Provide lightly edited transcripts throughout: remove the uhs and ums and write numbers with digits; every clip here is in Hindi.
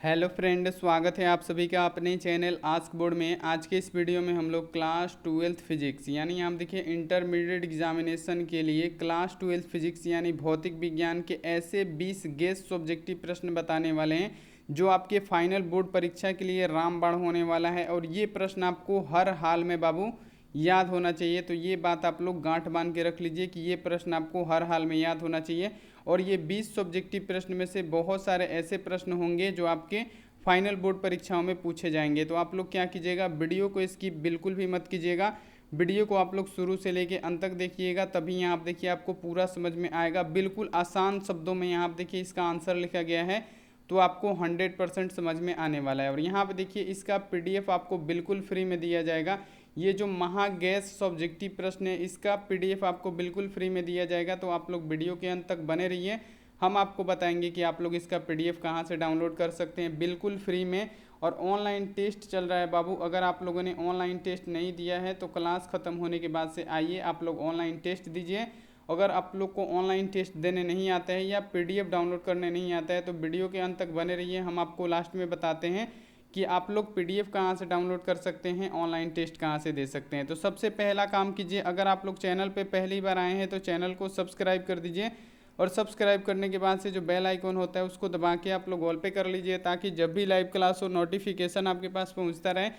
हेलो फ्रेंड, स्वागत है आप सभी का अपने चैनल आस्क बोर्ड में। आज के इस वीडियो में हम लोग क्लास 12th फिजिक्स यानी आप देखिए इंटरमीडिएट एग्जामिनेशन के लिए क्लास 12th फिजिक्स यानी भौतिक विज्ञान के ऐसे 20 गेस्ट ऑब्जेक्टिव प्रश्न बताने वाले हैं जो आपके फाइनल बोर्ड परीक्षा के लिए रामबाण होने वाला है। और ये प्रश्न आपको हर हाल में बाबू याद होना चाहिए। तो ये बात आप लोग गांठ बांध के रख लीजिए कि ये प्रश्न आपको हर हाल में याद होना चाहिए। और ये 20 सब्जेक्टिव प्रश्न में से बहुत सारे ऐसे प्रश्न होंगे जो आपके फाइनल बोर्ड परीक्षाओं में पूछे जाएंगे। तो आप लोग क्या कीजिएगा, वीडियो को स्किप बिल्कुल भी मत कीजिएगा। वीडियो को आप लोग शुरू से लेके अंत तक देखिएगा, तभी यहाँ आप देखिए आपको पूरा समझ में आएगा। बिल्कुल आसान शब्दों में यहाँ आप देखिए इसका आंसर लिखा गया है, तो आपको 100% समझ में आने वाला है। और यहाँ पे देखिए इसका PDF आपको बिल्कुल फ्री में दिया जाएगा। ये जो महागैस सब्जेक्टिव प्रश्न है इसका PDF आपको बिल्कुल फ्री में दिया जाएगा। तो आप लोग वीडियो के अंत तक बने रहिए, हम आपको बताएंगे कि आप लोग इसका PDF कहाँ से डाउनलोड कर सकते हैं बिल्कुल फ्री में। और ऑनलाइन टेस्ट चल रहा है बाबू, अगर आप लोगों ने ऑनलाइन टेस्ट नहीं दिया है तो क्लास ख़त्म होने के बाद से आइए आप लोग ऑनलाइन टेस्ट दीजिए। अगर आप लोग को ऑनलाइन टेस्ट देने नहीं आता है या PDF डाउनलोड करने नहीं आता है तो वीडियो के अंत तक बने रहिए, हम आपको लास्ट में बताते हैं कि आप लोग PDF कहाँ से डाउनलोड कर सकते हैं, ऑनलाइन टेस्ट कहाँ से दे सकते हैं। तो सबसे पहला काम कीजिए, अगर आप लोग चैनल पे पहली बार आए हैं तो चैनल को सब्सक्राइब कर दीजिए। और सब्सक्राइब करने के बाद से जो बेल आइकन होता है उसको दबा के आप लोग ऑल पे कर लीजिए, ताकि जब भी लाइव क्लास हो नोटिफिकेशन आपके पास पहुँचता रहे।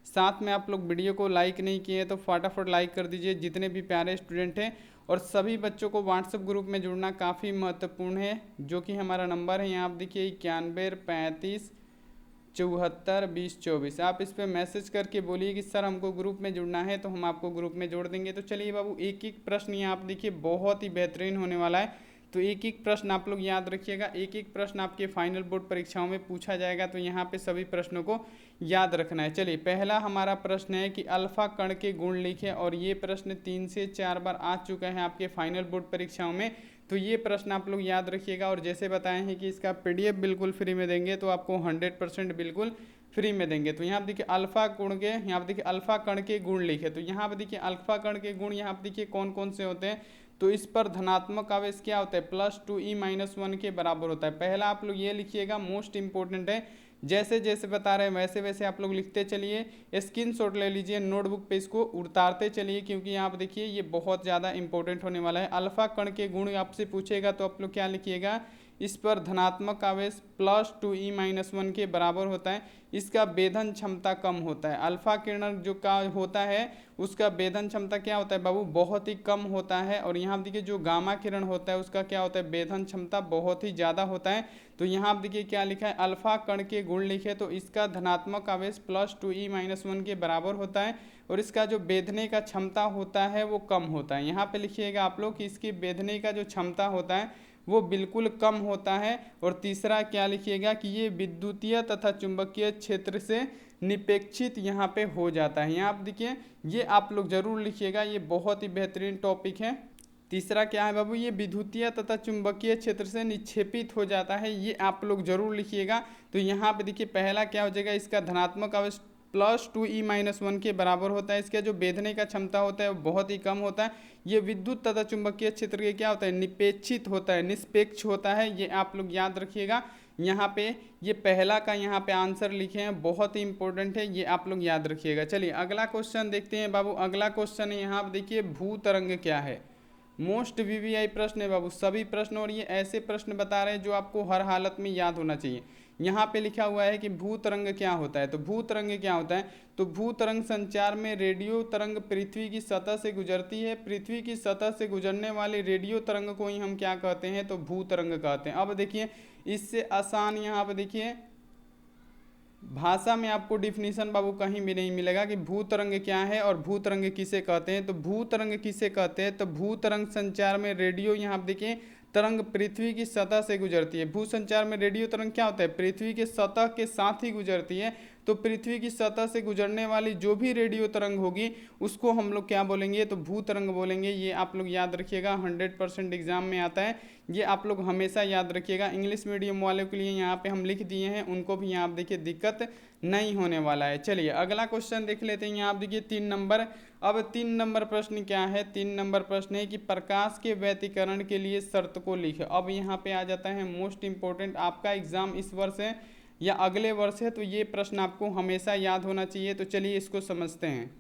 साथ में आप लोग वीडियो को लाइक नहीं किए तो फटाफट लाइक कर दीजिए, जितने भी प्यारे स्टूडेंट हैं। और सभी बच्चों को व्हाट्सएप ग्रुप में जुड़ना काफ़ी महत्वपूर्ण है, जो कि हमारा नंबर है यहाँ आप देखिए 91 35 74 20 24। आप इस पर मैसेज करके बोलिए कि सर हमको ग्रुप में जुड़ना है, तो हम आपको ग्रुप में जोड़ देंगे। तो चलिए बाबू, एक एक प्रश्न यहाँ आप देखिए बहुत ही बेहतरीन होने वाला है। तो एक एक प्रश्न आप लोग याद रखिएगा, एक एक प्रश्न आपके फाइनल बोर्ड परीक्षाओं में पूछा जाएगा, तो यहाँ पे सभी प्रश्नों को याद रखना है। चलिए पहला हमारा प्रश्न है कि अल्फा कण के गुण लिखें। और ये प्रश्न 3 से 4 बार आ चुका है आपके फाइनल बोर्ड परीक्षाओं में, तो ये प्रश्न आप लोग याद रखिएगा। और जैसे बताए हैं कि इसका PDF बिल्कुल फ्री में देंगे, तो आपको 100% बिल्कुल फ्री में देंगे। तो यहाँ पर देखिए अल्फा गुण के, यहाँ पर देखिए अल्फा कण के गुण लिखे। तो यहाँ पर देखिए अल्फा कण के गुण यहाँ पर देखिए कौन कौन से होते हैं। तो इस पर धनात्मक आवेश क्या होता है, +2e-1 के बराबर होता है। पहला आप लोग ये लिखिएगा, मोस्ट इंपॉर्टेंट है। जैसे जैसे बता रहे हैं वैसे वैसे आप लोग लिखते चलिए, स्क्रीनशॉट ले लीजिए, नोटबुक पे इसको उतारते चलिए, क्योंकि यहाँ पर देखिए ये बहुत ज़्यादा इंपॉर्टेंट होने वाला है। अल्फा कण के गुण आपसे पूछेगा तो आप लोग क्या लिखिएगा, इस पर धनात्मक आवेश +2e-1 के बराबर होता है। इसका वेधन क्षमता कम होता है। अल्फा किरण जो का होता है उसका वेधन क्षमता क्या होता है बाबू, बहुत ही कम होता है। और यहाँ देखिए जो गामा किरण होता है उसका क्या होता है, वेधन क्षमता बहुत ही ज़्यादा होता है। तो यहाँ देखिए क्या लिखा है, अल्फा कण के गुण लिखे, तो इसका धनात्मक आवेश +2e-1 के बराबर होता है। और इसका जो वेधने का क्षमता होता है वो कम होता है। यहाँ पे लिखिएगा आप लोग कि इसकी वेधने का जो क्षमता होता है वो बिल्कुल कम होता है। और तीसरा क्या लिखिएगा कि ये विद्युतीय तथा चुंबकीय क्षेत्र से निपेक्षित यहाँ पे हो जाता है। यहाँ आप देखिए ये आप लोग जरूर लिखिएगा, ये बहुत ही बेहतरीन टॉपिक है। तीसरा क्या है बाबू, ये विद्युतीय तथा चुंबकीय क्षेत्र से निक्षेपित हो जाता है, ये आप लोग जरूर लिखिएगा। तो यहाँ पे देखिए पहला क्या हो जाएगा, इसका धनात्मक आवेश +2e-1 के बराबर होता है। इसका जो वेधने का क्षमता होता है वो बहुत ही कम होता है। ये विद्युत तथा चुंबकीय क्षेत्र के क्या होता है, निपेक्षित होता है, निष्पेक्ष होता है, ये आप लोग याद रखिएगा। यहाँ पे ये पहला का यहाँ पे आंसर लिखे हैं, बहुत ही इंपॉर्टेंट है, ये आप लोग याद रखिएगा। चलिए अगला क्वेश्चन देखते हैं बाबू। अगला क्वेश्चन है यहाँ पे देखिए, भू तरंग क्या है। मोस्ट VVI प्रश्न है बाबू, सभी प्रश्न। और ये ऐसे प्रश्न बता रहे हैं जो आपको हर हालत में याद होना चाहिए। यहाँ पे लिखा हुआ है कि भू तरंग क्या होता है। तो भू तरंग क्या होता है, तो भू तरंग संचार में रेडियो तरंग पृथ्वी की सतह से गुजरती है। पृथ्वी की सतह से गुजरने वाली रेडियो तरंग को ही हम क्या कहते हैं, तो भू तरंग कहते हैं। अब देखिए इससे आसान यहाँ पे देखिए भाषा में आपको डिफिनीशन बाबू कहीं भी नहीं मिलेगा कि भू तरंग क्या है और भू तरंग किसे कहते हैं। तो भू तरंग किसे कहते हैं, तो भू तरंग संचार में रेडियो, यहाँ आप देखिए तरंग पृथ्वी की सतह से गुजरती है। भू संचार में रेडियो तरंग क्या होता है, पृथ्वी के सतह के साथ ही गुजरती है। तो पृथ्वी की सतह से गुजरने वाली जो भी रेडियो तरंग होगी उसको हम लोग क्या बोलेंगे, तो भू तरंग बोलेंगे। ये आप लोग याद रखिएगा, 100% एग्जाम में आता है, ये आप लोग हमेशा याद रखिएगा। इंग्लिश मीडियम वालों के लिए यहाँ पे हम लिख दिए हैं, उनको भी यहाँ आप देखिए दिक्कत नहीं होने वाला है। चलिए अगला क्वेश्चन देख लेते हैं। यहाँ आप देखिए 3 नंबर। अब 3 नंबर प्रश्न क्या है, 3 नंबर प्रश्न है कि प्रकाश के व्यतिकरण के लिए शर्त को लिखे। अब यहाँ पे आ जाता है मोस्ट इंपॉर्टेंट, आपका एग्जाम इस वर्ष है या अगले वर्ष है, तो ये प्रश्न आपको हमेशा याद होना चाहिए। तो चलिए इसको समझते हैं।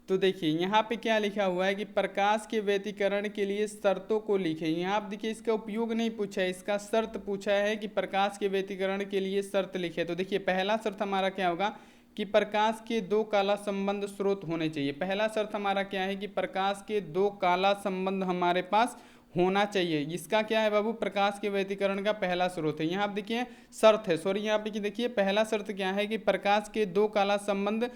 तो देखिए यहाँ पे क्या लिखा हुआ है कि प्रकाश के व्यतिकरण के लिए शर्तों को लिखें। यहाँ आप देखिए इसका उपयोग नहीं पूछा है, इसका शर्त पूछा है कि प्रकाश के व्यतिकरण के लिए शर्त लिखे। तो देखिए पहला शर्त हमारा क्या होगा कि प्रकाश के दो काला संबंध स्रोत होने चाहिए। पहला शर्त हमारा क्या है कि प्रकाश के दो काला संबंध हमारे पास होना चाहिए। इसका क्या है बाबू, प्रकाश के व्यतिकरण का पहला स्रोत है। यहाँ आप देखिए शर्त है, सॉरी यहाँ पे देखिए पहला शर्त क्या है कि प्रकाश के दो काला संबंध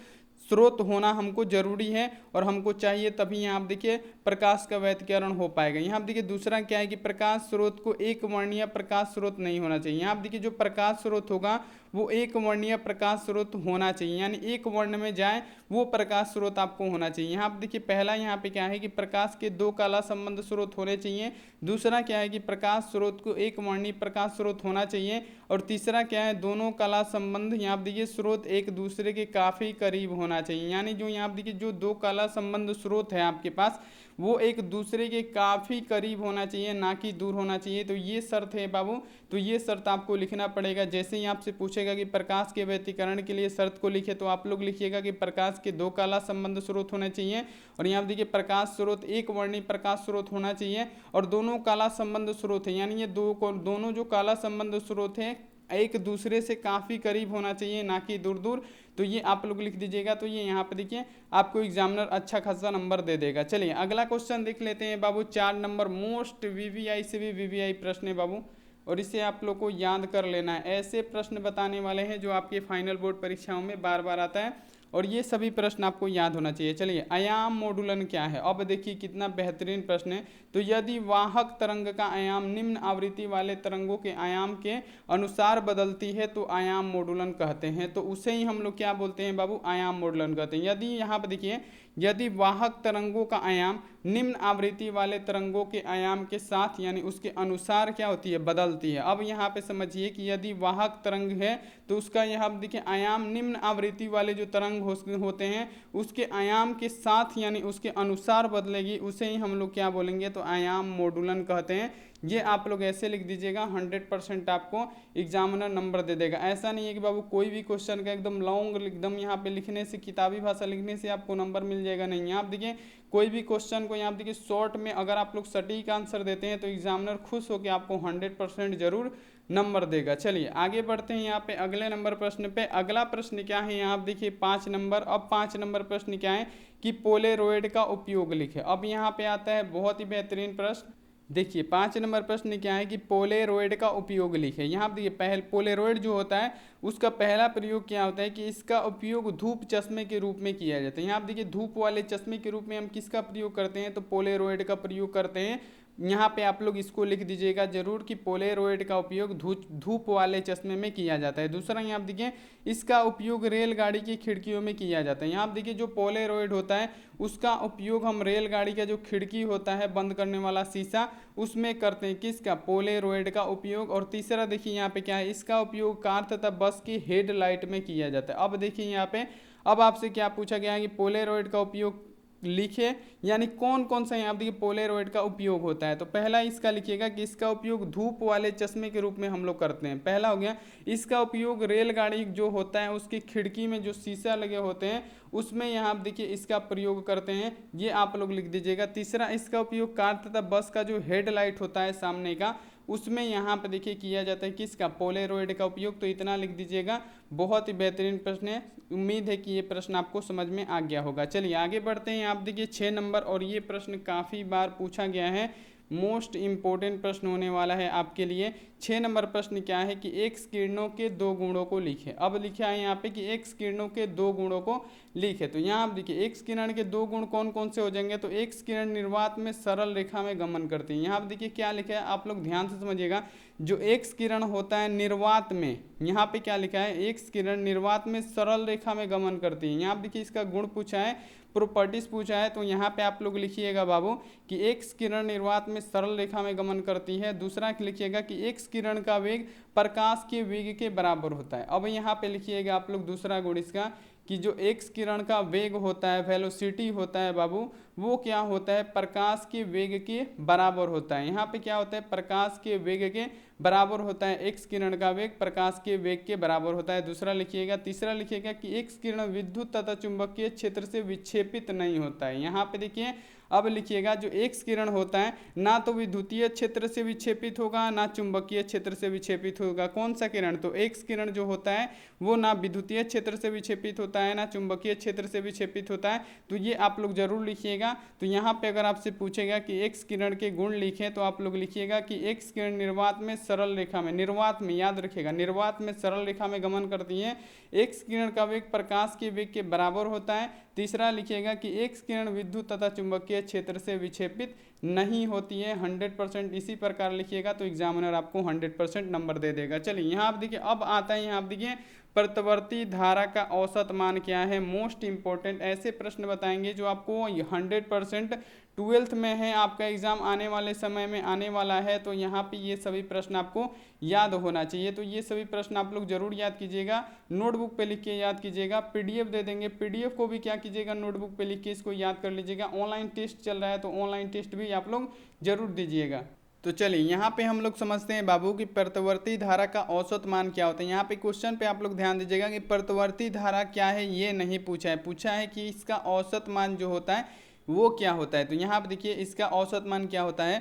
स्रोत होना हमको जरूरी है और हमको चाहिए, तभी यहाँ आप देखिए प्रकाश का व्यतिकरण हो पाएगा। यहाँ आप देखिए दूसरा क्या है कि प्रकाश स्रोत को एक वर्णीय प्रकाश स्रोत नहीं होना चाहिए। यहाँ आप देखिए जो प्रकाश स्रोत होगा वो एक वर्णीय प्रकाश स्रोत होना चाहिए, यानी एक वर्ण में जाए वो प्रकाश स्रोत आपको होना चाहिए। यहाँ आप देखिए पहला यहाँ पे क्या है कि प्रकाश के दो काला संबंध स्रोत होने चाहिए। दूसरा क्या है कि प्रकाश स्रोत को एक वर्णीय प्रकाश स्रोत होना चाहिए। और तीसरा क्या है, दोनों काला संबंध यहाँ आप देखिए स्रोत एक दूसरे के काफ़ी करीब होना चाहिए। यानी जो यहाँ आप देखिए जो दो काला संबंध स्रोत है आपके पास वो एक दूसरे के काफ़ी करीब होना चाहिए, ना कि दूर होना चाहिए। तो ये शर्त है बाबू, तो ये शर्त आपको लिखना पड़ेगा। जैसे ही आपसे पूछेगा कि प्रकाश के व्यतिकरण के लिए शर्त को लिखे, तो आप लोग लिखिएगा कि प्रकाश के दो काला संबंध स्रोत होने चाहिए। और यहाँ देखिए प्रकाश स्रोत एक वर्णीय प्रकाश स्रोत होना चाहिए और दोनों काला संबंध स्रोत है, यानी ये दोनों जो काला संबंध स्रोत है एक दूसरे से काफ़ी करीब होना चाहिए, ना कि दूर दूर। तो ये आप लोग लिख दीजिएगा। तो ये यहाँ पे देखिए आपको एग्जामिनर अच्छा खासा नंबर दे देगा। चलिए अगला क्वेश्चन देख लेते हैं बाबू। 4 नंबर मोस्ट वीवीआई से भी वीवीआई प्रश्न है बाबू, और इसे आप लोग को याद कर लेना है। ऐसे प्रश्न बताने वाले हैं जो आपके फाइनल बोर्ड परीक्षाओं में बार बार आता है और ये सभी प्रश्न आपको याद होना चाहिए। चलिए आयाम मोडुलन क्या है, अब देखिए कितना बेहतरीन प्रश्न है। तो यदि वाहक तरंग का आयाम निम्न आवृत्ति वाले तरंगों के आयाम के अनुसार बदलती है तो आयाम मोडुलन कहते हैं। तो उसे ही हम लोग क्या बोलते हैं बाबू, आयाम मोडुलन कहते हैं। यदि यहाँ पर देखिए यदि वाहक तरंगों का आयाम निम्न आवृत्ति वाले तरंगों के आयाम के साथ यानी उसके अनुसार क्या होती है, बदलती है। अब यहाँ पे समझिए कि यदि वाहक तरंग है तो उसका यहाँ देखिए आयाम निम्न आवृत्ति वाले जो तरंग होते हैं उसके आयाम के साथ यानी उसके अनुसार बदलेगी, उसे ही हम लोग क्या बोलेंगे, तो आयाम मोडुलन कहते हैं। ये आप लोग ऐसे लिख दीजिएगा, 100% आपको एग्जामिनर नंबर दे देगा। ऐसा नहीं है कि बाबू कोई भी क्वेश्चन का एकदम लॉन्ग एकदम यहाँ पे लिखने से, किताबी भाषा लिखने से आपको नंबर मिल जाएगा, नहीं। आप देखिए कोई भी क्वेश्चन को यहाँ देखिए शॉर्ट में अगर आप लोग सटीक आंसर देते हैं तो एग्जामिनर खुश होकर आपको 100% जरूर नंबर देगा। चलिए आगे बढ़ते हैं यहाँ पे अगले नंबर प्रश्न पे। अगला प्रश्न क्या है, यहाँ आप देखिए 5 नंबर। अब 5 नंबर प्रश्न क्या है कि पोलेरॉइड का उपयोग लिखे। अब यहाँ पे आता है बहुत ही बेहतरीन प्रश्न। देखिए 5 नंबर प्रश्न क्या है कि पोलेरॉइड का उपयोग लिखे। यहाँ देखिए पहले पोलेरॉइड जो होता है उसका पहला प्रयोग क्या होता है कि इसका उपयोग धूप चश्मे के रूप में किया जाता है। यहाँ आप देखिए धूप वाले चश्मे के रूप में हम किसका प्रयोग करते हैं, तो पोलेरॉइड का प्रयोग करते हैं। यहाँ पे आप लोग इसको लिख दीजिएगा जरूर कि पोलेरॉइड का उपयोग धूप वाले चश्मे में किया जाता है। दूसरा यहाँ आप देखिए इसका उपयोग रेलगाड़ी की खिड़कियों में किया जाता है। यहाँ आप देखिए जो पोलेरॉइड होता है उसका उपयोग हम रेलगाड़ी का जो खिड़की होता है बंद करने वाला शीशा उसमें करते हैं, किसका, पोलेरॉइड का उपयोग। और तीसरा देखिए यहाँ पे क्या है, इसका उपयोग कार तथा बस की हेडलाइट में किया जाता है। अब देखिए यहाँ पे अब आपसे क्या पूछा गया है कि पोलेरॉइड का उपयोग लिखे, यानी कौन कौन सा यहाँ देखिए पोलेरॉइड का उपयोग होता है। तो पहला इसका लिखिएगा कि इसका उपयोग धूप वाले चश्मे के रूप में हम लोग करते हैं, पहला हो गया। इसका उपयोग रेलगाड़ी जो होता है उसकी खिड़की में जो शीशा लगे होते हैं उसमें यहाँ आप देखिए इसका प्रयोग करते हैं, ये आप लोग लिख दीजिएगा। तीसरा इसका उपयोग कार तथा बस का जो हेडलाइट होता है सामने का उसमें यहाँ पे देखिए किया जाता है, किसका, पोलेरॉइड का उपयोग। तो इतना लिख दीजिएगा। बहुत ही बेहतरीन प्रश्न है, उम्मीद है कि ये प्रश्न आपको समझ में आ गया होगा। चलिए आगे बढ़ते हैं। आप देखिए 6 नंबर, और ये प्रश्न काफ़ी बार पूछा गया है, मोस्ट इम्पोर्टेंट प्रश्न होने वाला है आपके लिए। 6 नंबर प्रश्न क्या है कि एक्स किरणों के 2 गुणों को लिखे। अब लिखा है यहाँ पे कि एक्स किरणों के 2 गुणों को लिखे। तो यहाँ आप देखिए एक्स किरण के 2 गुण कौन कौन से हो जाएंगे, तो एक्स किरण निर्वात में सरल रेखा में गमन करती है। यहाँ आप देखिए क्या लिखा है, आप लोग ध्यान से समझिएगा। जो एक्स किरण होता है निर्वात में, यहाँ पे क्या लिखा है, एक्स किरण निर्वात में सरल रेखा में गमन करती है। यहाँ आप देखिए इसका गुण पूछा है, प्रॉपर्टीज पूछा है। तो यहाँ पे आप लोग लिखिएगा बाबू कि एक्स किरण निर्वात में सरल रेखा में गमन करती है। दूसरा लिखिएगा कि एक्स किरण का वेग प्रकाश के वेग के बराबर होता है। अब यहाँ पे लिखिएगा आप लोग दूसरा गुण इसका कि जो एक्स किरण का वेग होता है, वेलोसिटी होता है बाबू, वो क्या होता है, प्रकाश के वेग के बराबर होता है। यहाँ पे क्या होता है, प्रकाश के वेग के बराबर होता है एक्स किरण का वेग प्रकाश के वेग के बराबर होता है। दूसरा लिखिएगा। तीसरा लिखिएगा कि एक्स किरण विद्युत तथा चुंबकीय क्षेत्र से विक्षेपित नहीं होता है। यहाँ पे देखिए अब लिखिएगा, जो एक्स किरण होता है ना तो विद्युतीय क्षेत्र से विक्षेपित होगा ना चुंबकीय क्षेत्र से विक्षेपित होगा। कौन सा किरण? तो एक्स किरण जो होता है वो ना विद्युतीय क्षेत्र से विक्षेपित होता है ना चुंबकीय क्षेत्र से विक्षेपित होता है। तो ये आप लोग जरूर लिखिएगा। तो यहाँ पे अगर आपसे पूछेगा कि एक्स किरण के गुण लिखें तो आप लोग लिखिएगा कि एक्स किरण निर्वात में सरल रेखा में, निर्वात में याद रखिएगा, निर्वात में सरल रेखा में गमन करती है। एक्स किरण का वेग प्रकाश के वेग के बराबर होता है। तीसरा लिखिएगा कि एक्स किरण विद्युत तथा चुंबकीय क्षेत्र से विक्षेपित नहीं होती है 100%। इसी प्रकार लिखिएगा तो एग्जामिनर आपको 100% नंबर दे देगा। चलिए यहाँ आप देखिए, अब आता है यहाँ आप देखिए प्रतिवर्ती धारा का औसत मान क्या है। मोस्ट इंपॉर्टेंट ऐसे प्रश्न बताएंगे जो आपको 100% 12th में है, आपका एग्जाम आने वाले समय में आने वाला है। तो यहाँ पे ये सभी प्रश्न आपको याद होना चाहिए। तो ये सभी प्रश्न आप लोग जरूर याद कीजिएगा, नोटबुक पे लिख के याद कीजिएगा। पीडीएफ दे देंगे, पीडीएफ को भी क्या कीजिएगा, नोटबुक पे लिख के इसको याद कर लीजिएगा। ऑनलाइन टेस्ट चल रहा है तो ऑनलाइन टेस्ट भी आप लोग जरूर दीजिएगा। तो चलिए यहाँ पे हम लोग समझते हैं बाबू की प्रतिवर्ती धारा का औसत मान क्या होता है। यहाँ पे क्वेश्चन पे आप लोग ध्यान दीजिएगा कि प्रतिवर्ती धारा क्या है ये नहीं पूछा है, पूछा है कि इसका औसत मान जो होता है वो क्या होता है। तो यहाँ पे देखिए इसका औसत मान क्या होता है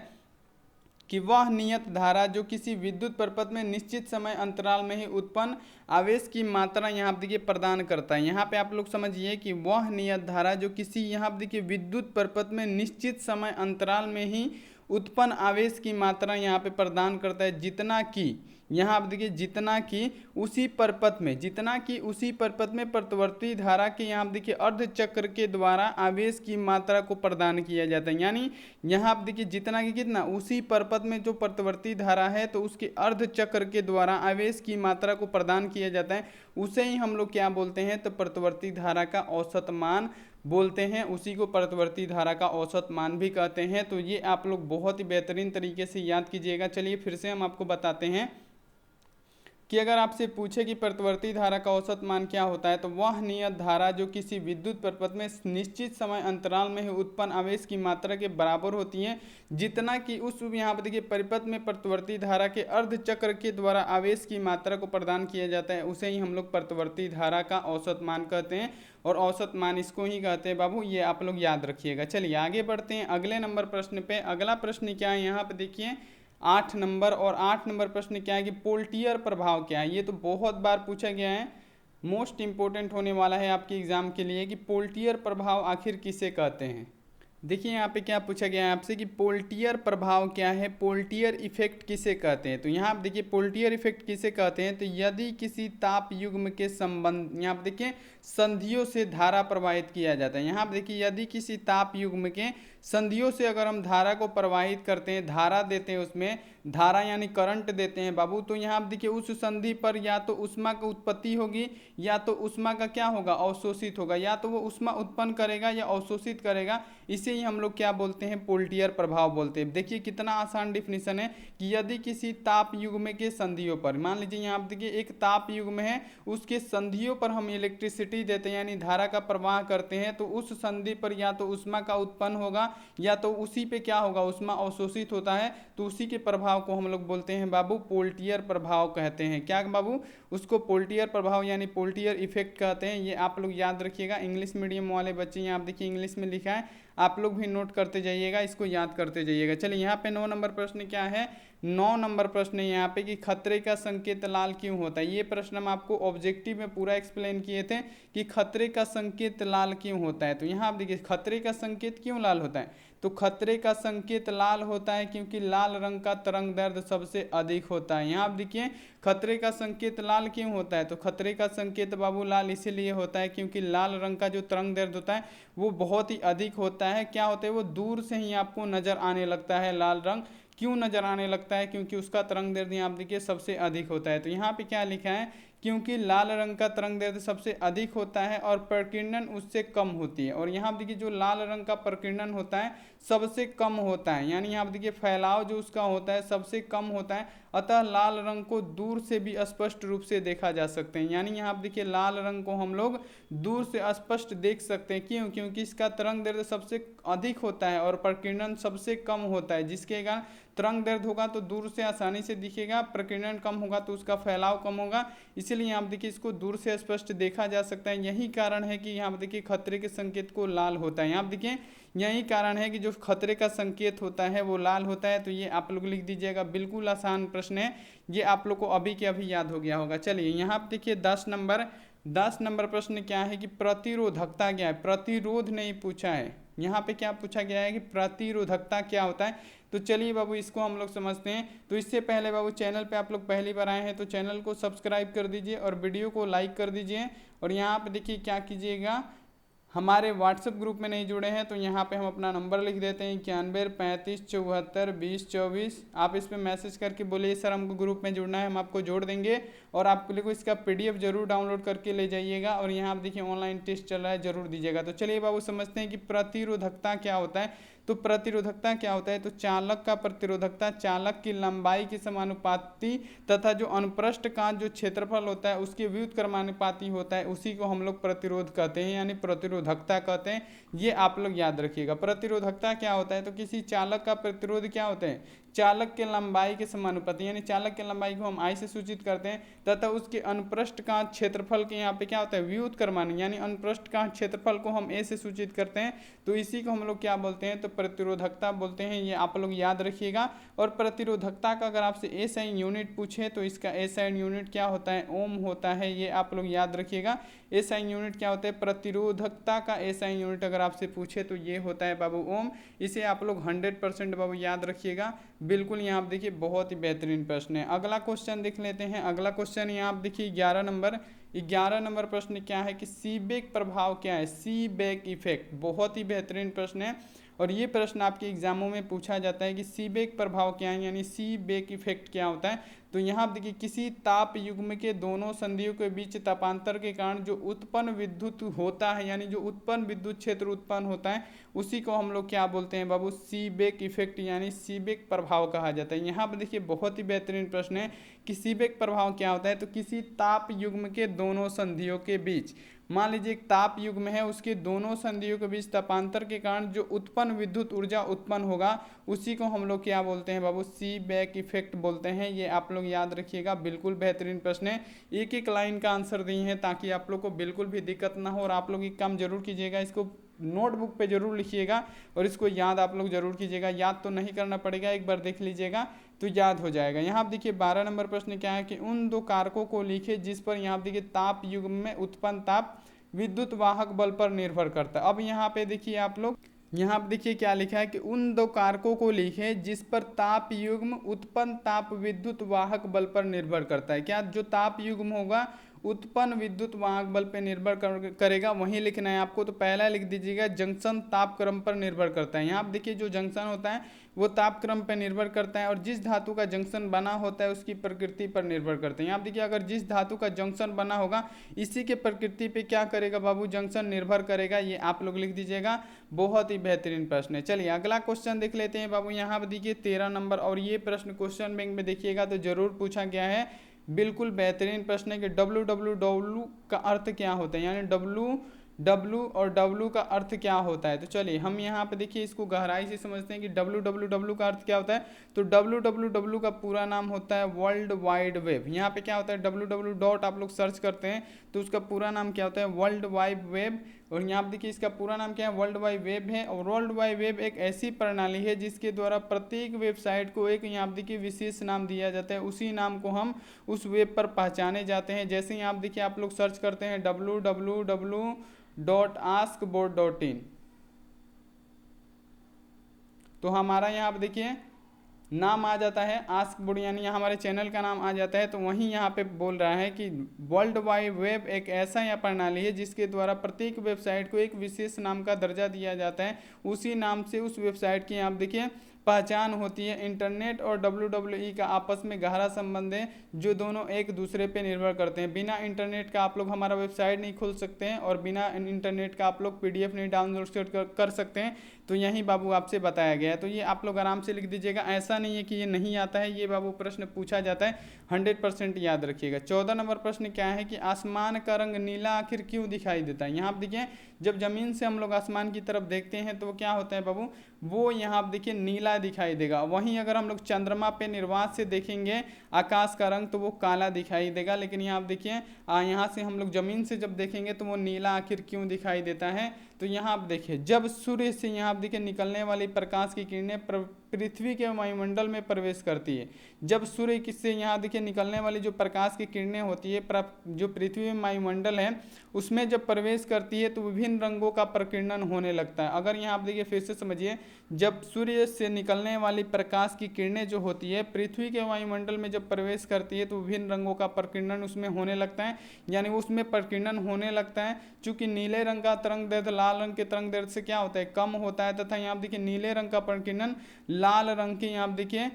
कि वह नियत धारा जो किसी विद्युत परिपथ में निश्चित समय अंतराल में ही उत्पन्न आवेश की मात्रा यहाँ पे देखिए प्रदान करता है। यहाँ पे आप लोग समझिए कि वह नियत धारा जो किसी यहाँ पे देखिए विद्युत परिपथ में निश्चित समय अंतराल में ही उत्पन्न आवेश की मात्रा यहाँ पे प्रदान करता है, जितना कि यहाँ आप देखिए जितना कि उसी परिपथ में, जितना कि उसी परिपथ में प्रतिवर्ती धारा के यहाँ आप देखिए अर्ध चक्र के द्वारा आवेश की मात्रा को प्रदान किया जाता है। यानी यहाँ आप देखिए जितना कि कितना उसी परिपथ में जो प्रतिवर्ती धारा है तो उसके अर्ध चक्र के द्वारा आवेश की मात्रा को प्रदान किया जाता है, उसे ही हम लोग क्या बोलते हैं, तो प्रतिवर्ती धारा का औसत मान बोलते हैं। उसी को प्रतिवर्ती धारा का औसत मान भी कहते हैं। तो ये आप लोग बहुत ही बेहतरीन तरीके से याद कीजिएगा। चलिए फिर से हम आपको बताते हैं कि अगर आपसे पूछे कि प्रतिवर्ती धारा का औसत मान क्या होता है, तो वह नियत धारा जो किसी विद्युत परिपथ में निश्चित समय अंतराल में ही उत्पन्न आवेश की मात्रा के बराबर होती है, जितना कि उस यहाँ पर देखिए परिपथ में प्रतिवर्ती धारा के अर्ध चक्र के द्वारा आवेश की मात्रा को प्रदान किया जाता है, उसे ही हम लोग प्रतिवर्ती धारा का औसत मान कहते हैं। और औसत मान इसको ही कहते हैं बाबू, ये आप लोग याद रखिएगा। चलिए आगे बढ़ते हैं अगले नंबर प्रश्न पे। अगला प्रश्न क्या है यहाँ पे देखिए 8 नंबर, और 8 नंबर प्रश्न क्या है कि पोल्टियर प्रभाव क्या है। ये तो बहुत बार पूछा गया है, मोस्ट इंपोर्टेंट होने वाला है आपके एग्जाम के लिए कि पोल्टियर प्रभाव आखिर किसे कहते हैं। देखिए यहाँ पे क्या पूछा गया है आपसे कि पोल्टियर प्रभाव क्या है, पोल्टियर इफेक्ट किसे कहते हैं। तो यहाँ आप देखिए पोल्टियर इफेक्ट किसे कहते हैं, तो यदि किसी ताप युग्म के संबंध, यहाँ आप देखिए संधियों से धारा प्रवाहित किया जाता है। यहाँ आप देखिए यदि किसी ताप युग्म के संधियों से अगर हम धारा को प्रवाहित करते हैं, धारा देते हैं, उसमें धारा यानी करंट देते हैं बाबू, तो यहाँ आप देखिए उस संधि पर या तो ऊष्मा की उत्पत्ति होगी या तो ऊष्मा का क्या होगा, अवशोषित होगा। या तो वो ऊष्मा उत्पन्न करेगा या अवशोषित करेगा। इसे ही हम लोग क्या बोलते हैं, पोल्टियर प्रभाव बोलते हैं। देखिए कितना आसान डिफिनीशन है कि यदि किसी ताप युग्म के संधियों पर, मान लीजिए यहाँ आप देखिए एक ताप युग्म है, उसके संधियों पर हम इलेक्ट्रिसिटी देते हैं यानी धारा का प्रवाह करते हैं, तो उस संधि पर या तो ऊष्मा का उत्पन्न होगा या तो उसी पे क्या होगा, ऊष्मा अवशोषित होता है। तो उसी के प्रभाव को हम लोग बोलते हैं बाबू पोल्टियर प्रभाव कहते हैं। क्या बाबू, उसको पोल्टियर प्रभाव यानी पोल्टियर इफेक्ट कहते हैं। ये आप लोग याद रखिएगा। इंग्लिश मीडियम वाले बच्चे यहाँ आप देखिए इंग्लिश में लिखा है, आप लोग भी नोट करते जाइएगा, इसको याद करते जाइएगा। चलिए यहाँ पे 9 नंबर प्रश्न क्या है, 9 नंबर प्रश्न है यहाँ पे कि खतरे का संकेत लाल क्यों होता है। ये प्रश्न हम आपको ऑब्जेक्टिव में पूरा एक्सप्लेन किए थे कि खतरे का संकेत लाल क्यों होता है। तो यहाँ आप देखिए खतरे का संकेत क्यों लाल होता है, तो खतरे का संकेत लाल होता है क्योंकि लाल रंग का तरंग दैर्ध्य सबसे अधिक होता है। यहाँ आप देखिए खतरे का संकेत लाल क्यों होता है, तो खतरे का संकेत बाबू लाल इसीलिए होता है क्योंकि लाल रंग का जो तरंग दैर्ध्य होता है वो बहुत ही अधिक होता है। क्या होता है, वो दूर से ही आपको नजर आने लगता है। लाल रंग क्यों नजर आने लगता है, क्योंकि उसका तरंग दैर्ध्य आप देखिए सबसे अधिक होता है। तो यहाँ पे क्या लिखा है, क्योंकि लाल रंग का तरंग दैर्ध्य सबसे अधिक होता है और प्रकीर्णन उससे कम होती है। और यहाँ देखिए जो लाल रंग का प्रकीर्णन होता है सबसे कम होता है, यानी यहाँ देखिए फैलाव जो उसका होता है सबसे कम होता है। अतः लाल रंग को दूर से भी स्पष्ट रूप से देखा जा सकते हैं। यानी यहाँ आप देखिए लाल रंग को हम लोग दूर से स्पष्ट देख सकते हैं। क्यों? क्योंकि इसका तरंग दैर्ध्य सबसे अधिक होता है और प्रकीर्णन सबसे कम होता है, जिसके कारण तरंग दैर्ध्य होगा तो दूर से आसानी से दिखेगा, प्रकीर्णन कम होगा तो उसका फैलाव कम होगा, इसलिए यहाँ देखिए इसको दूर से स्पष्ट देखा जा सकता है। यही कारण है कि यहाँ देखिए खतरे के संकेत को लाल होता है। यहाँ देखिए यही कारण है कि जो खतरे का संकेत होता है वो लाल होता है। तो ये आप लोग लिख दीजिएगा, बिल्कुल आसान प्रश्न है, ये आप लोग को अभी के अभी याद हो गया होगा। चलिए यहाँ पे देखिए 10 नंबर प्रश्न क्या है कि प्रतिरोधकता क्या है। प्रतिरोध नहीं पूछा है, यहाँ पे क्या पूछा गया है कि प्रतिरोधकता क्या होता है। तो चलिए बाबू इसको हम लोग समझते हैं। तो इससे पहले बाबू चैनल पे आप लोग पहली बार आए हैं तो चैनल को सब्सक्राइब कर दीजिए और वीडियो को लाइक कर दीजिए। और यहाँ पे देखिए क्या कीजिएगा, हमारे व्हाट्सएप ग्रुप में नहीं जुड़े हैं तो यहाँ पे हम अपना नंबर लिख देते हैं 91 35 74 20 24। आप इस पर मैसेज करके बोलिए सर हमको ग्रुप में जुड़ना है, हम आपको जोड़ देंगे। और आप लोग इसका PDF जरूर डाउनलोड करके ले जाइएगा। और यहाँ आप देखिए ऑनलाइन टेस्ट चल रहा है, जरूर दीजिएगा। तो चलिए बाबू समझते हैं कि प्रतिरोधकता क्या होता है। तो प्रतिरोधकता क्या होता है, तो चालक का प्रतिरोधकता चालक की लंबाई के समानुपाती तथा जो अनुप्रस्थ कांच जो क्षेत्रफल होता है उसके व्युत्क्रमानुपाती होता है, उसी को हम लोग प्रतिरोध कहते हैं, यानी प्रतिरोधकता कहते हैं। ये आप लोग याद रखिएगा। प्रतिरोधकता क्या होता है, तो किसी चालक का प्रतिरोध क्या होता है, चालक के लंबाई के समानुपाती, यानी चालक के लंबाई को हम I से सूचित करते हैं तथा उसके अनुप्रस्थ कांच क्षेत्रफल के यहाँ पे क्या होता है व्युत्क्रमानुपाती, यानी अनुप्रस्थ कांच क्षेत्रफल को हम A से सूचित करते हैं। तो इसी को हम लोग क्या बोलते हैं, तो प्रतिरोधकता बोलते हैं। ये आप लोग याद रखिएगा। और प्रतिरोधकता का अगर आपसे SI यूनिट पूछे तो इसका SI यूनिट क्या होता है, ओम होता है। ये आप लोग याद रखिएगा। SI यूनिट क्या होता है, प्रतिरोधकता का SI यूनिट अगर आपसे पूछे तो ये होता है बाबू ओम। इसे आप लोग 100% बाबू याद रखिएगा। बिल्कुल यहाँ आप देखिए बहुत ही बेहतरीन प्रश्न है। अगला क्वेश्चन देख लेते हैं। अगला क्वेश्चन यहाँ आप देखिए 11 नंबर प्रश्न क्या है कि सीबेक प्रभाव क्या है, सीबेक इफेक्ट। बहुत ही बेहतरीन प्रश्न है और ये प्रश्न आपके एग्जामों में पूछा जाता है कि सीबेक प्रभाव क्या है, यानी सीबेक इफेक्ट क्या होता है। तो यहाँ आप देखिए किसी ताप युग्म के दोनों संधियों के बीच तापांतर के कारण जो उत्पन्न विद्युत होता है, यानी जो उत्पन्न विद्युत क्षेत्र उत्पन्न होता है, उसी को हम लोग क्या बोलते हैं बाबू, सीबेक इफेक्ट, यानी सीबेक प्रभाव कहा जाता है। यहाँ पर देखिए बहुत ही बेहतरीन प्रश्न है कि सीबेक प्रभाव क्या होता है। तो किसी ताप युग्म के दोनों संधियों के बीच, मान लीजिए एक ताप युग्म है, उसके दोनों संधियों के बीच तापांतर के कारण जो उत्पन्न विद्युत ऊर्जा उत्पन्न होगा, उसी को हम लोग क्या बोलते हैं बाबू, सीबेक इफेक्ट बोलते हैं। ये आप लोग याद रखिएगा। बिल्कुल बेहतरीन प्रश्न है। एक एक लाइन का आंसर दिए हैं ताकि आप लोग को बिल्कुल भी दिक्कत ना हो। और आप लोग एक काम जरूर कीजिएगा, इसको नोटबुक पे जरूर लिखिएगा और इसको याद आप लोग जरूर कीजिएगा। याद तो नहीं करना पड़ेगा, एक बार देख लीजिएगा तो याद हो जाएगा। यहाँ आप देखिए 12 नंबर प्रश्न क्या है कि उन दो कारकों को लिखे जिस पर यहाँ देखिए ताप युग्म में उत्पन्न ताप विद्युत वाहक बल पर निर्भर करता है। अब यहाँ पे देखिए आप लोग, यहाँ पे देखिए क्या लिखा है कि उन दो कारकों को लिखे जिस पर ताप युग्म उत्पन्न ताप विद्युत वाहक बल पर निर्भर करता है। क्या जो ताप युग्म होगा उत्पन्न विद्युत वाहक बल पर निर्भर करेगा, वहीं लिखना है आपको। तो पहला लिख दीजिएगा जंक्शन तापक्रम पर निर्भर करता है। यहाँ आप देखिए जो जंक्शन होता है वो तापक्रम पर निर्भर करता है और जिस धातु का जंक्शन बना होता है उसकी प्रकृति पर निर्भर करता है। यहाँ देखिए अगर जिस धातु का जंक्शन बना होगा इसी के प्रकृति पे क्या करेगा बाबू, जंक्शन निर्भर करेगा। ये आप लोग लिख दीजिएगा। बहुत ही बेहतरीन प्रश्न है। चलिए अगला क्वेश्चन देख लेते हैं बाबू। यहाँ पर देखिए 13 नंबर, और ये प्रश्न क्वेश्चन बैंक में देखिएगा तो जरूर पूछा गया है। बिल्कुल बेहतरीन प्रश्न है कि WWW का अर्थ क्या होता है, यानी W और W का अर्थ क्या होता है। तो चलिए हम यहाँ पे देखिए इसको गहराई से समझते हैं कि WWW का अर्थ क्या होता है। तो WWW का पूरा नाम होता है वर्ल्ड वाइड वेब। यहाँ पे क्या होता है WWW डॉट आप लोग सर्च करते हैं तो उसका पूरा नाम क्या होता है, वर्ल्ड वाइड वेब। और यहाँ पे देखिए इसका पूरा नाम क्या है, वर्ल्ड वाइड वेब है। और वर्ल्ड वाइड वेब एक ऐसी प्रणाली है जिसके द्वारा प्रत्येक वेबसाइट को एक यहाँ पे देखिए विशेष नाम दिया जाता है, उसी नाम को हम उस वेब पर पहचाने जाते हैं। जैसे ही आप देखिए आप लोग सर्च करते हैं www.askboard.in, तो हमारा यहाँ पे देखिए नाम आ जाता है आस्क बोर्ड, यानी हमारे चैनल का नाम आ जाता है। तो वहीं यहाँ पे बोल रहा है कि वर्ल्ड वाइड वेब एक ऐसा यहाँ प्रणाली है जिसके द्वारा प्रत्येक वेबसाइट को एक विशेष नाम का दर्जा दिया जाता है, उसी नाम से उस वेबसाइट की आप देखिए पहचान होती है। इंटरनेट और WWE का आपस में गहरा संबंध है, जो दोनों एक दूसरे पे निर्भर करते हैं। बिना इंटरनेट का आप लोग हमारा वेबसाइट नहीं खोल सकते हैं, और बिना इंटरनेट का आप लोग PDF नहीं डाउनलोड कर सकते हैं। तो यही बाबू आपसे बताया गया है। तो ये आप लोग आराम से लिख दीजिएगा, ऐसा नहीं है कि ये नहीं आता है, ये बाबू प्रश्न पूछा जाता है, 100% याद रखिएगा। 14 नंबर प्रश्न क्या है कि आसमान का रंग नीला आखिर क्यों दिखाई देता है। यहाँ आप देखिए, जब जमीन से हम लोग आसमान की तरफ देखते हैं तो क्या होता है बाबू, वो यहाँ आप देखिए नीला दिखाई देगा। वहीं अगर हम लोग चंद्रमा पे निर्वात से देखेंगे आकाश का रंग, तो वो काला दिखाई देगा। लेकिन यहाँ आप देखिए, यहाँ से हम लोग जमीन से जब देखेंगे तो वो नीला आखिर क्यों दिखाई देता है। तो यहाँ आप देखिए, जब सूर्य से यहाँ आप देखिए निकलने वाली प्रकाश की किरणें पृथ्वी के वायुमंडल में प्रवेश करती है, जब सूर्य से यहाँ देखिए निकलने वाली जो प्रकाश की किरणें होती है, जो पृथ्वी में वायुमंडल है उसमें जब प्रवेश करती है तो विभिन्न रंगों का प्रकीर्णन होने लगता है। अगर यहाँ आप देखिए फिर से समझिए, जब सूर्य से निकलने वाली प्रकाश की किरणें जो होती है पृथ्वी के वायुमंडल में जब प्रवेश करती है तो विभिन्न रंगों का प्रकीर्णन उसमें होने लगता है, यानी उसमें प्रकीर्णन होने लगता है। चूंकि नीले रंग का तरंग दैर्ध्य लाल रंग के तरंग दैर्ध्य से क्या होता है, कम होता है, तथा यहाँ आप देखिए नीले रंग का प्रकीर्णन लाल रंग के यहाँ आप देखिए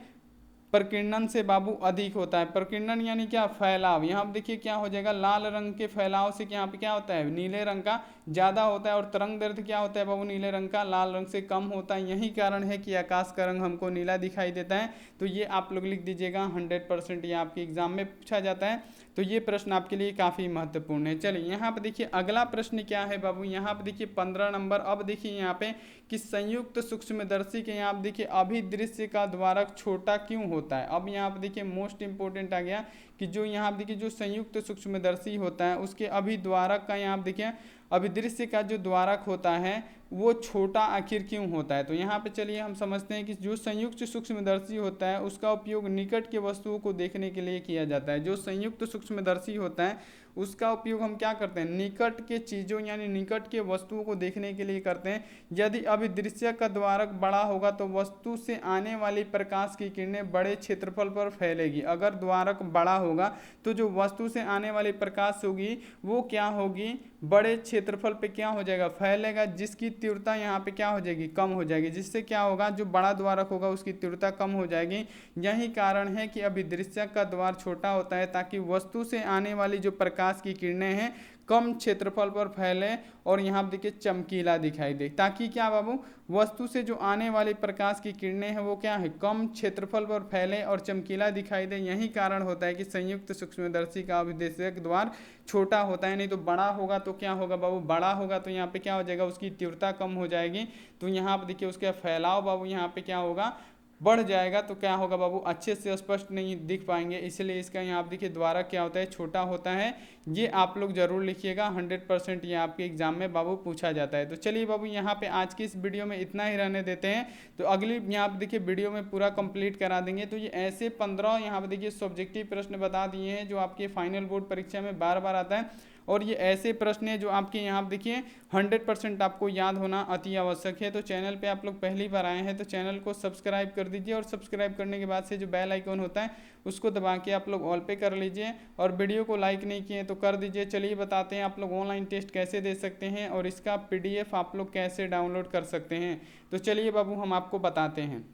प्रकीर्णन से बाबू अधिक होता है। प्रकीर्णन यानी क्या, फैलाव। यहाँ आप देखिए क्या हो जाएगा, लाल रंग के फैलाव से यहाँ पे क्या होता है, नीले रंग का ज़्यादा होता है, और तरंग दैर्ध्य क्या होता है बाबू, नीले रंग का लाल रंग से कम होता है। यही कारण है कि आकाश का रंग हमको नीला दिखाई देता है। तो ये आप लोग लिख दीजिएगा, 100% ये आपके एग्जाम में पूछा जाता है। तो ये प्रश्न आपके लिए काफ़ी महत्वपूर्ण है। चलिए यहाँ पर देखिए अगला प्रश्न क्या है बाबू, यहाँ पर देखिए 15 नंबर। अब देखिए यहाँ पे कि संयुक्त सूक्ष्मदर्शी के यहाँ पर देखिए अभिदृश्य का द्वारक छोटा क्यों होता है। अब यहाँ पर देखिए मोस्ट इंपोर्टेंट आ गया कि जो यहाँ पर देखिए जो संयुक्त सूक्ष्मदर्शी होता है उसके अभिद्वारक का यहाँ पर देखिए अभिदृश्य का जो द्वारक होता है वो छोटा आखिर क्यों होता है। तो यहाँ पे चलिए हम समझते हैं कि जो संयुक्त सूक्ष्मदर्शी होता है उसका उपयोग निकट के वस्तुओं को देखने के लिए किया जाता है। जो संयुक्त सूक्ष्मदर्शी होता है उसका उपयोग हम क्या करते हैं, निकट के चीज़ों यानी निकट के वस्तुओं को देखने के लिए करते हैं। यदि अभिदृश्य का द्वारक बड़ा होगा तो वस्तु से आने वाली प्रकाश की किरणें बड़े क्षेत्रफल पर फैलेगी। अगर द्वारक बड़ा होगा तो जो वस्तु से आने वाली प्रकाश होगी वो क्या होगी, बड़े क्षेत्रफल पे क्या हो जाएगा, फैलेगा, जिसकी तीव्रता यहाँ पे क्या हो जाएगी, कम हो जाएगी। जिससे क्या होगा, जो बड़ा द्वारक होगा उसकी तीव्रता कम हो जाएगी। यही कारण है कि अभिदृश्य का द्वार छोटा होता है, ताकि वस्तु से आने वाली जो प्रकाश की किरणें हैं कम क्षेत्रफल पर फैले और यहाँ देखिए चमकीला दिखाई दे। ताकि क्या बाबू, वस्तु से जो आने वाली प्रकाश की किरणें हैं वो क्या है, कम क्षेत्रफल पर फैले और चमकीला दिखाई दे। यही कारण होता है कि संयुक्त सूक्ष्मदर्शी का अभिदृश्यक द्वार छोटा होता है। नहीं तो बड़ा होगा तो क्या होगा बाबू, बड़ा होगा तो यहाँ पे क्या हो जाएगा, उसकी तीव्रता कम हो जाएगी। तो यहाँ पे देखिए उसका फैलाव बाबू यहाँ पे क्या होगा, बढ़ जाएगा। तो क्या होगा बाबू, अच्छे से स्पष्ट नहीं दिख पाएंगे। इसलिए इसका यहाँ आप देखिए द्वारक क्या होता है, छोटा होता है। ये आप लोग जरूर लिखिएगा, 100% ये आपके एग्जाम में बाबू पूछा जाता है। तो चलिए बाबू यहाँ पे आज की इस वीडियो में इतना ही रहने देते हैं। तो अगली यहाँ पे देखिए वीडियो में पूरा कंप्लीट करा देंगे। तो ये ऐसे 15 यहाँ पे देखिए सब्जेक्टिव प्रश्न बता दिए हैं जो आपके फाइनल बोर्ड परीक्षा में बार बार आता है। और ये ऐसे प्रश्न हैं जो आपके यहाँ देखिए 100% आपको याद होना अति आवश्यक है। तो चैनल पे आप लोग पहली बार आए हैं तो चैनल को सब्सक्राइब कर दीजिए, और सब्सक्राइब करने के बाद से जो बेल आइकॉन होता है उसको दबा के आप लोग ऑल पे कर लीजिए। और वीडियो को लाइक नहीं किए तो कर दीजिए। चलिए बताते हैं आप लोग ऑनलाइन टेस्ट कैसे दे सकते हैं और इसका PDF आप लोग कैसे डाउनलोड कर सकते हैं। तो चलिए बाबू हम आपको बताते हैं।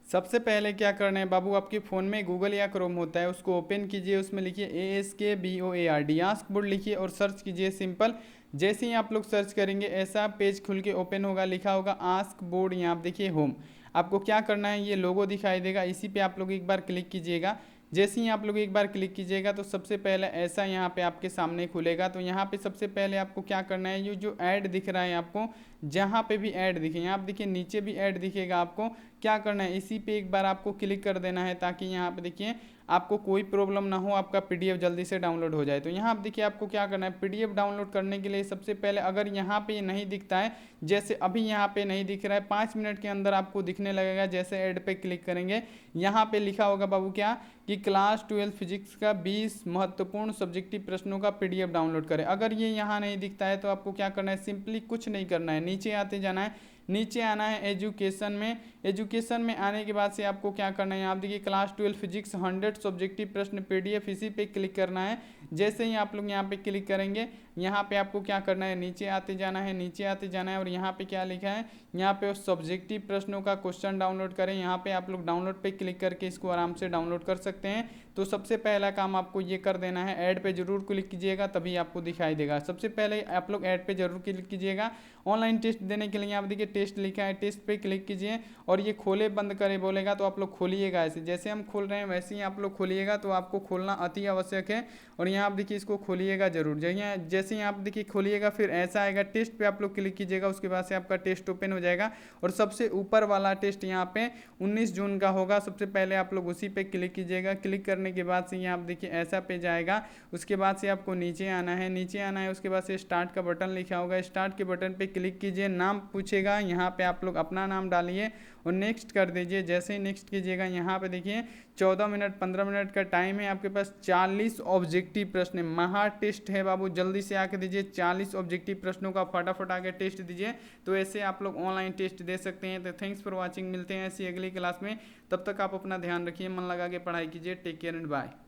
सबसे पहले क्या करना है बाबू, आपके फ़ोन में गूगल या क्रोम होता है उसको ओपन कीजिए, उसमें लिखिए ASKBOARD आस्क बोर्ड लिखिए और सर्च कीजिए सिंपल। जैसे ही आप लोग सर्च करेंगे ऐसा पेज खुल के ओपन होगा, लिखा होगा आस्क बोर्ड। यहाँ आप देखिए होम, आपको क्या करना है, ये लोगो दिखाई देगा, इसी पे आप लोग एक बार क्लिक कीजिएगा। जैसे ही आप लोग एक बार क्लिक कीजिएगा तो सबसे पहले ऐसा यहाँ पे आपके सामने खुलेगा। तो यहाँ पे सबसे पहले आपको क्या करना है, ये जो ऐड दिख रहा है आपको, जहाँ पे भी ऐड दिखे, यहाँ पे देखिए नीचे भी ऐड दिखेगा, आपको क्या करना है, इसी पे एक बार आपको क्लिक कर देना है, ताकि यहाँ पे देखिए आपको कोई प्रॉब्लम ना हो, आपका PDF जल्दी से डाउनलोड हो जाए। तो यहाँ पे देखिए आपको क्या करना है, PDF डाउनलोड करने के लिए सबसे पहले अगर यहाँ पे नहीं दिखता है, जैसे अभी यहाँ पे नहीं दिख रहा है, 5 मिनट के अंदर आपको दिखने लगेगा। जैसे ऐड पे क्लिक करेंगे यहाँ पे लिखा होगा बाबू क्या, कि क्लास 12 फिजिक्स का 20 महत्वपूर्ण सब्जेक्टिव प्रश्नों का PDF डाउनलोड करें। अगर ये यहाँ नहीं दिखता है तो आपको क्या करना है, सिंपली कुछ नहीं करना है, नीचे आते जाना है, नीचे आना है एजुकेशन में। एजुकेशन में आने के बाद से आपको क्या करना है, आप देखिए क्लास 12 फिजिक्स 100 सब्जेक्टिव प्रश्न PDF, इसी पे क्लिक करना है। जैसे ही आप लोग यहाँ पे क्लिक करेंगे, यहाँ पे आपको क्या करना है, नीचे आते जाना है, नीचे आते जाना है और यहाँ पे क्या लिखा है, यहाँ पे सब्जेक्टिव प्रश्नों का क्वेश्चन डाउनलोड करें। यहाँ पे आप लोग डाउनलोड पे क्लिक करके इसको आराम से डाउनलोड कर सकते हैं। तो सबसे पहला काम आपको ये कर देना है, ऐड पे जरूर क्लिक कीजिएगा, तभी आपको दिखाई देगा। सबसे पहले आप लोग ऐड पे जरूर क्लिक कीजिएगा। ऑनलाइन टेस्ट देने के लिए यहाँ पे देखिए टेस्ट लिखा है, टेस्ट पे क्लिक कीजिए और ये खोले बंद करे बोलेगा तो आप लोग खोलिएगा। ऐसे जैसे हम खोल रहे हैं वैसे ही आप लोग खोलिएगा, तो आपको खोलना अति आवश्यक है। और यहाँ आप देखिए इसको खोलिएगा जरूर। जैसे ही आप देखिए खोलिएगा फिर ऐसा आएगा, टेस्ट पे आप लोग क्लिक कीजिएगा, उसके बाद से आपका टेस्ट ओपन हो जाएगा। और सबसे ऊपर वाला टेस्ट यहाँ पे 19 जून का होगा, सबसे पहले आप लोग उसी पे क्लिक कीजिएगा। क्लिक करने के बाद से यहाँ आप देखिए ऐसा पेज आएगा। उसके बाद से आपको नीचे आना है, नीचे आना है, उसके बाद से स्टार्ट का बटन लिखा होगा, स्टार्ट के बटन पे क्लिक कीजिए। नाम पूछेगा, यहाँ पे आप लोग अपना नाम डालिए और नेक्स्ट कर दीजिए। जैसे ही नेक्स्ट कीजिएगा, यहाँ पे देखिए 14 मिनट 15 मिनट का टाइम है आपके पास। 40 ऑब्जेक्टिव प्रश्न है, महा टेस्ट है बाबू, जल्दी से आके दीजिए। 40 ऑब्जेक्टिव प्रश्नों का फटाफट आके टेस्ट दीजिए। तो ऐसे आप लोग ऑनलाइन टेस्ट दे सकते हैं। तो थैंक्स फॉर वॉचिंग, मिलते हैं ऐसी अगली क्लास में। तब तक आप अपना ध्यान रखिए, मन लगा के पढ़ाई कीजिए। Take care and bye.